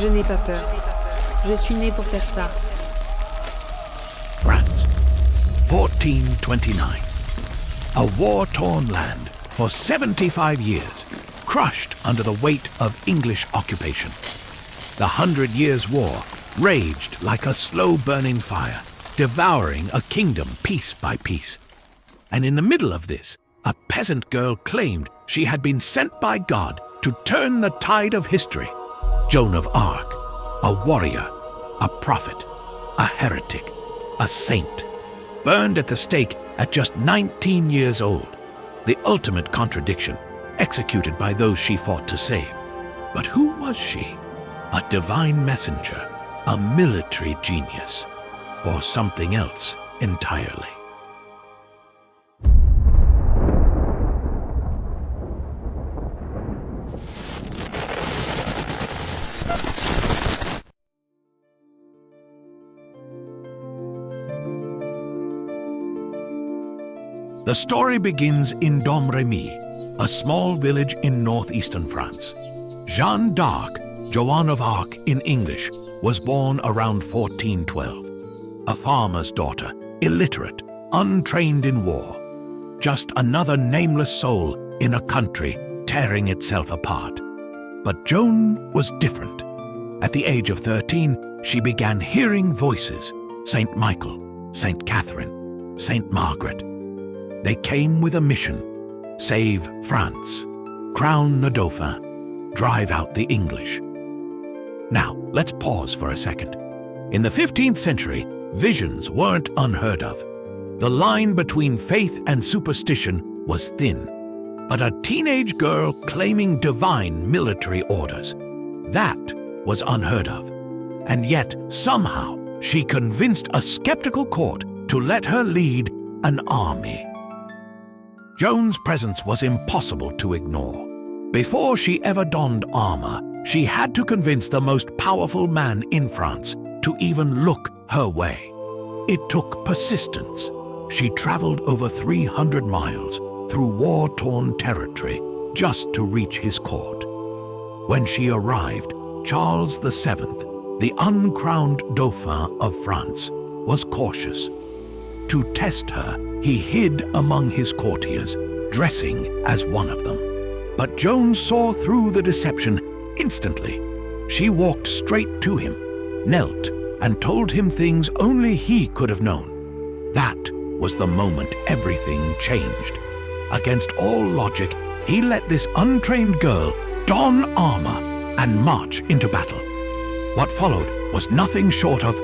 Je n'ai pas peur. Je suis né pour faire ça. France, 1429. A war-torn land for 75 years, crushed under the weight of English occupation. The 100 Years' War raged like a slow-burning fire, devouring a kingdom piece by piece. And in the middle of this, a peasant girl claimed she had been sent by God to turn the tide of history. Joan of Arc, a warrior, a prophet, a heretic, a saint, burned at the stake at just 19 years old. The ultimate contradiction, executed by those she fought to save. But who was she? A divine messenger, a military genius, or something else entirely? The story begins in Domremy, a small village in northeastern France. Jeanne d'Arc, Joan of Arc in English, was born around 1412. A farmer's daughter, illiterate, untrained in war. Just another nameless soul in a country tearing itself apart. But Joan was different. At the age of 13, she began hearing voices. Saint Michael, Saint Catherine, Saint Margaret. They came with a mission: save France, crown the Dauphin, drive out the English. Now, let's pause for a second. In the 15th century, visions weren't unheard of. The line between faith and superstition was thin. But a teenage girl claiming divine military orders, that was unheard of. And yet, somehow, she convinced a skeptical court to let her lead an army. Joan's presence was impossible to ignore. Before she ever donned armor, she had to convince the most powerful man in France to even look her way. It took persistence. She traveled over 300 miles through war-torn territory just to reach his court. When she arrived, Charles VII, the uncrowned Dauphin of France, was cautious. To test her, he hid among his courtiers, dressing as one of them. But Joan saw through the deception instantly. She walked straight to him, knelt, and told him things only he could have known. That was the moment everything changed. Against all logic, he let this untrained girl don armor and march into battle. What followed was nothing short of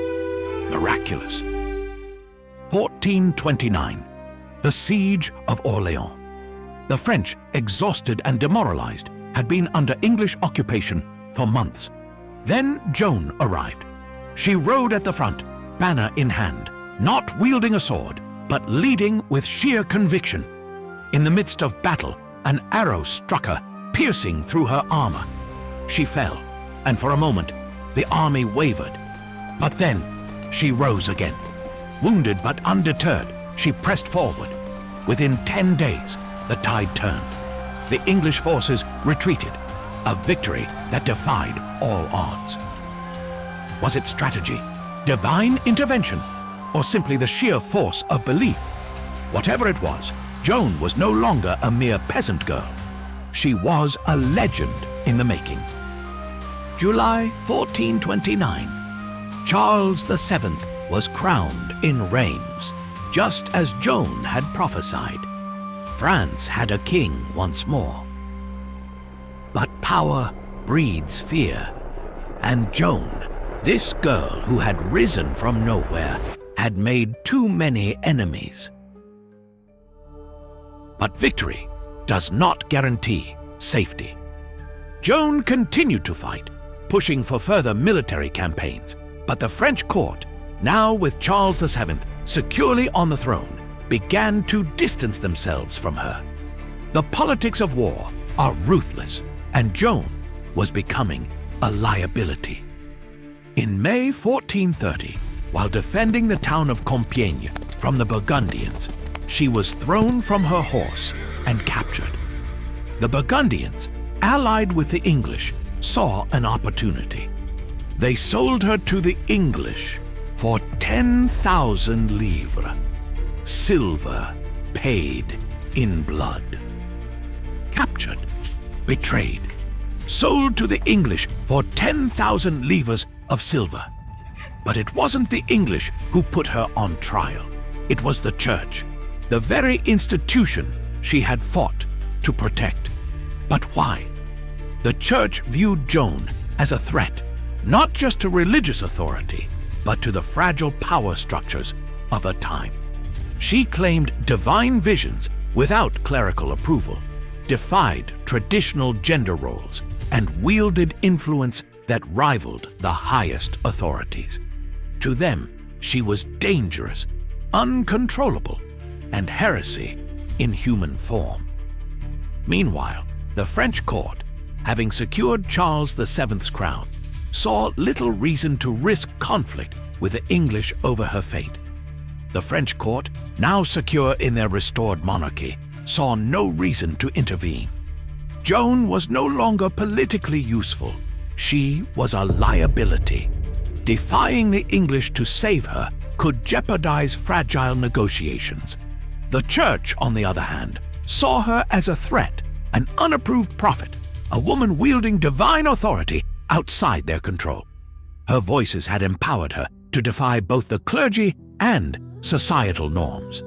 miraculous. 1429, the Siege of Orléans. The French, exhausted and demoralized, had been under English occupation for months. Then Joan arrived. She rode at the front, banner in hand, not wielding a sword, but leading with sheer conviction. In the midst of battle, an arrow struck her, piercing through her armor. She fell, and for a moment, the army wavered. But then, she rose again. Wounded but undeterred, she pressed forward. Within 10 days, the tide turned. The English forces retreated, a victory that defied all odds. Was it strategy, divine intervention, or simply the sheer force of belief? Whatever it was, Joan was no longer a mere peasant girl. She was a legend in the making. July 1429. Charles VII was crowned in Reims, just as Joan had prophesied. France had a king once more. But power breeds fear, and Joan, this girl who had risen from nowhere, had made too many enemies. But victory does not guarantee safety. Joan continued to fight, pushing for further military campaigns, but the French court, now with Charles VII securely on the throne, began to distance themselves from her. The politics of war are ruthless, and Joan was becoming a liability. In May 1430, while defending the town of Compiègne from the Burgundians, she was thrown from her horse and captured. The Burgundians, allied with the English, saw an opportunity. They sold her to the English for 10,000 livres, silver paid in blood. Captured, betrayed, sold to the English for 10,000 livres of silver. But it wasn't the English who put her on trial. It was the Church, the very institution she had fought to protect. But why? The Church viewed Joan as a threat, not just to religious authority, but to the fragile power structures of her time. She claimed divine visions without clerical approval, defied traditional gender roles, and wielded influence that rivaled the highest authorities. To them, she was dangerous, uncontrollable, and heresy in human form. Meanwhile, the French court, having secured Charles VII's crown, saw little reason to risk conflict with the English over her fate. The French court, now secure in their restored monarchy, saw no reason to intervene. Joan was no longer politically useful. She was a liability. Defying the English to save her could jeopardize fragile negotiations. The Church, on the other hand, saw her as a threat, an unapproved prophet, a woman wielding divine authority outside their control. Her voices had empowered her to defy both the clergy and societal norms.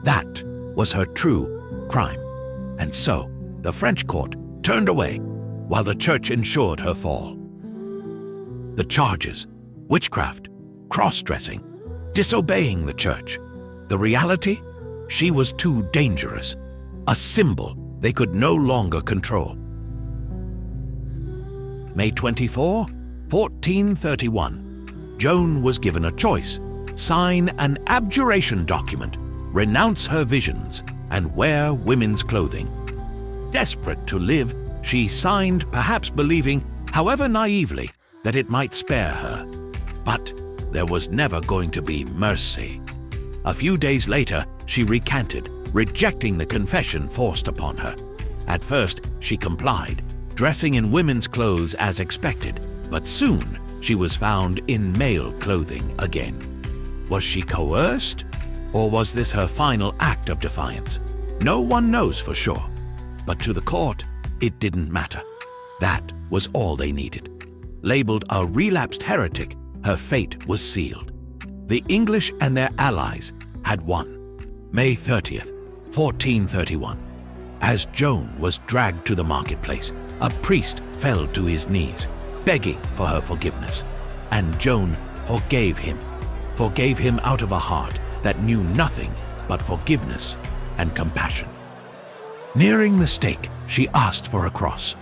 That was her true crime. And so, the French court turned away while the Church ensured her fall. The charges: witchcraft, cross-dressing, disobeying the Church. The reality? She was too dangerous, a symbol they could no longer control. May 24, 1431, Joan was given a choice: sign an abjuration document, renounce her visions, and wear women's clothing. Desperate to live, she signed, perhaps believing, however naively, that it might spare her. But there was never going to be mercy. A few days later, she recanted, rejecting the confession forced upon her. At first, she complied, dressing in women's clothes as expected, but soon she was found in male clothing again. Was she coerced, or was this her final act of defiance? No one knows for sure, but to the court, it didn't matter. That was all they needed. Labeled a relapsed heretic, her fate was sealed. The English and their allies had won. May 30th, 1431. As Joan was dragged to the marketplace, a priest fell to his knees, begging for her forgiveness. And Joan forgave him out of a heart that knew nothing but forgiveness and compassion. Nearing the stake, she asked for a cross.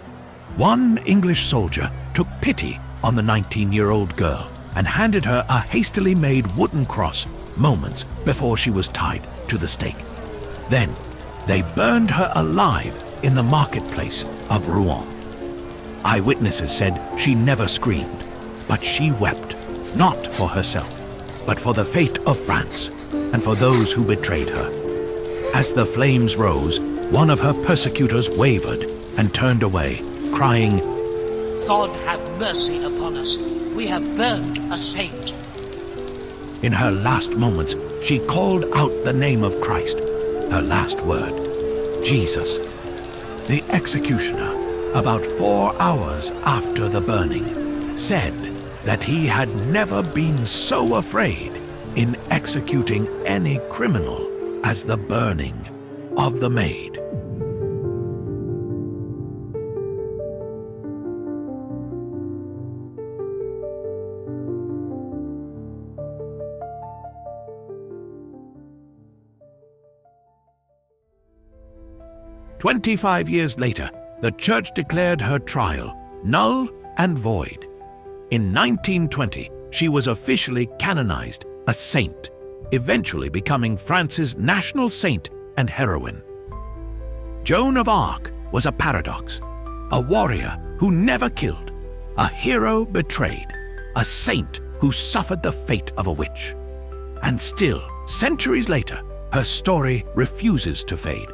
One English soldier took pity on the 19-year-old girl and handed her a hastily made wooden cross moments before she was tied to the stake. Then, they burned her alive in the marketplace of Rouen. Eyewitnesses said she never screamed, but she wept, not for herself, but for the fate of France and for those who betrayed her. As the flames rose, one of her persecutors wavered and turned away, crying, "God have mercy upon us. We have burned a saint." In her last moments, she called out the name of Christ, her last word, Jesus. The executioner, about 4 hours after the burning, said that he had never been so afraid in executing any criminal as the burning of the maid. "25 years later, the Church declared her trial null and void. In 1920, she was officially canonized, a saint, eventually becoming France's national saint and heroine. Joan of Arc was a paradox, a warrior who never killed, a hero betrayed, a saint who suffered the fate of a witch. And still, centuries later, her story refuses to fade.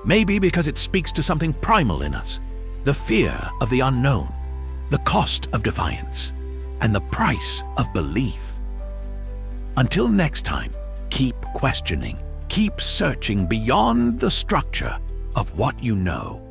Maybe because it speaks to something primal in us, the fear of the unknown, the cost of defiance. and the price of belief. Until next time, keep questioning, keep searching beyond the structure of what you know.